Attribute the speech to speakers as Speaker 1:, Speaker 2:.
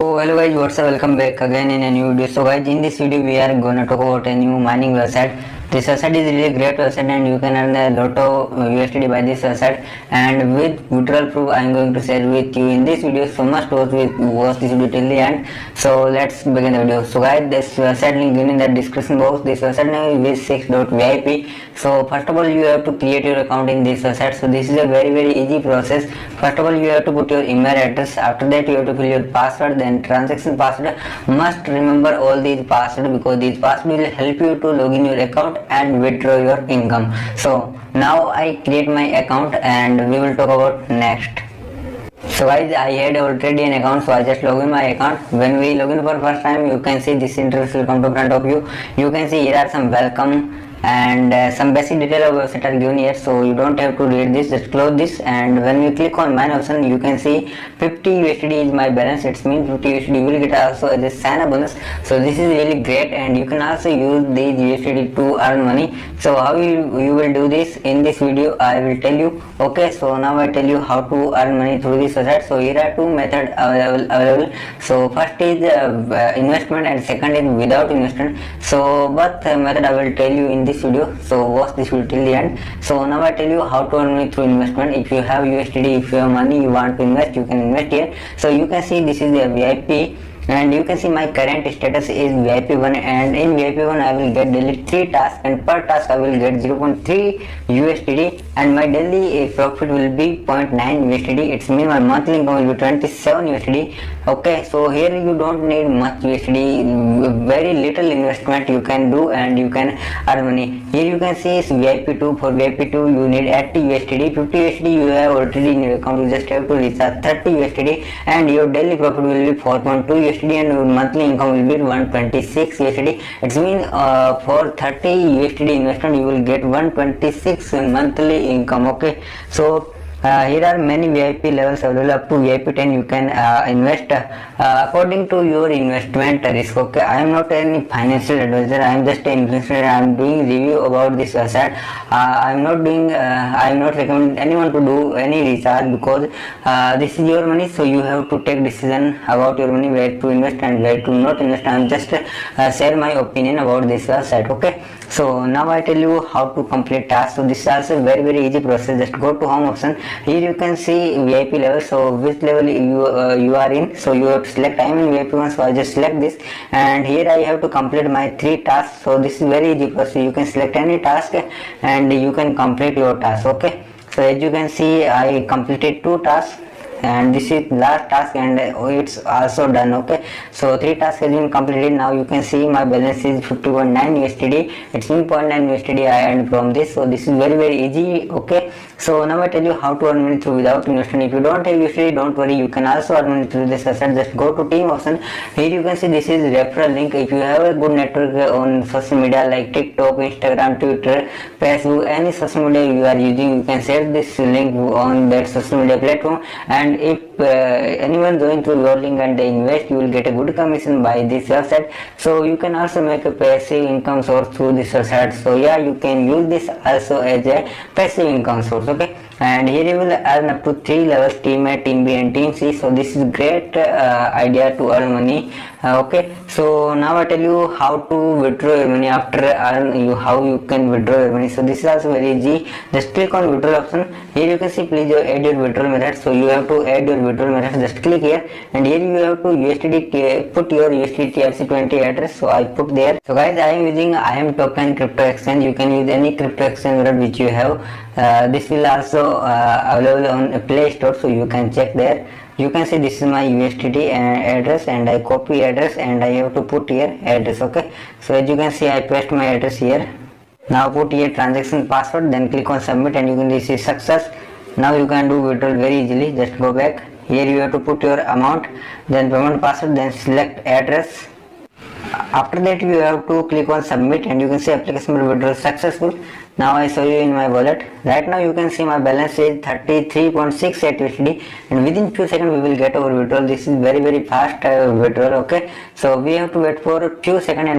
Speaker 1: So hello guys, what's up, welcome back again in a new video. So guys, in this video we are gonna talk about a new mining website. This website is really great website and you can earn a lot of USDT by this website, and with withdrawal proof I am going to share with you in this video. So must watch this video till the end. So let's begin the video. So guys, this website link in the description box. This website name is 6.vip. So first of all you have to create your account in this website. So this is a very easy process. First of all you have to put your email address. After that you have to fill your password, then transaction password. Must remember all these passwords because these passwords will help you to log in your account and withdraw your income. So now I create my account and we will talk about next. So guys, I had already an account, so I just log in my account. When we log in for first time, you can see this interface will come to front of you. You can see here are some welcome and some basic detail of website are given here, so you don't have to read this. Just close this, and when we click on mine option, you can see 50 USDT is my balance. It means 50 USDT will get also as a sign up bonus. So this is really great, and you can also use these USDT to earn money. So how you will do this in this video I will tell you. Okay, so now I tell you how to earn money through this website. So here are two methods available. So first is investment and second is without investment. So both method I will tell you in this video, so watch this video till the end. So now I tell you how to earn money through investment. If you have USDT, if you have money you want to invest, you can invest here. So you can see this is the VIP, and you can see my current status is VIP1, and in VIP1 I will get daily 3 tasks, and per task I will get 0.3 USDT, and my daily profit will be 0.9 USDT. It's mean my monthly income will be 27 USDT. Okay, so here you don't need much USDT, very little investment you can do and you can earn money. Here you can see it's VIP2. For VIP2 you need 80 USDT, 50 USDT you have already in your account. You just have to recharge 30 USDT and your daily profit will be 4.2 USDT and your monthly income will be 126 USDT. It means for 30 USDT investment you will get 126 monthly income. Okay, so here are many VIP levels available. Up to VIP 10 you can invest according to your investment risk. Okay, I am not any financial advisor, I am just an influencer. I am doing review about this website. I am not recommending anyone to do any research because this is your money, so you have to take decision about your money, where to invest and where to not invest. I am just share my opinion about this website. Okay, so now I tell you how to complete tasks. So this is also very easy process. Just go to home option. Here you can see VIP level, so which level you are in. So you have to select. I am in VIP1, so I just select this, and here I have to complete my 3 tasks. So this is very easy process. You can select any task and you can complete your task. Okay, so as you can see I completed 2 tasks and this is last task and it's also done. Okay, so 3 tasks has been completed. Now you can see my balance is 50.9 USDT. It's 0.9 USDT I earned from this. So this is very easy. Okay, so now I tell you how to earn money through without investment. If you don't have USDT, don't worry, you can also earn money through this website. Just go to team option. Here you can see this is referral link. If you have a good network on social media like TikTok, Instagram, Twitter, Facebook, any social media you are using, you can share this link on that social media platform, and if anyone join through your link and they invest, you will get a good commission by this website. So you can also make a passive income source through this website. So yeah, you can use this also as a passive income source. Okay, and here you will earn up to 3 levels: team A, team B and team C. So this is great idea to earn money. Okay, so now I tell you how to withdraw your money after how you can withdraw your money. So this is also very easy. Just click on withdrawal option. Here you can see please add your withdrawal method. So you have to add your withdrawal method. Just click here, and here you have to put your USDT RC20 address. So I put there. So guys, I am using IM token crypto exchange. You can use any crypto exchange method which you have. This will also available on Play Store, so you can check there. You can see this is my USDT address, and I copy address and I have to put here address. Okay, so as you can see I paste my address here. Now put here transaction password, then click on submit, and you can see success. Now you can do withdrawal very easily. Just go back. Here you have to put your amount, then payment password, then select address. After that you have to click on submit, and you can see application withdrawal successful. Now I show you in my wallet. Right now you can see my balance is 33.68 USD, and within few seconds we will get our withdrawal. This is very fast withdrawal. Okay, so we have to wait for a few seconds.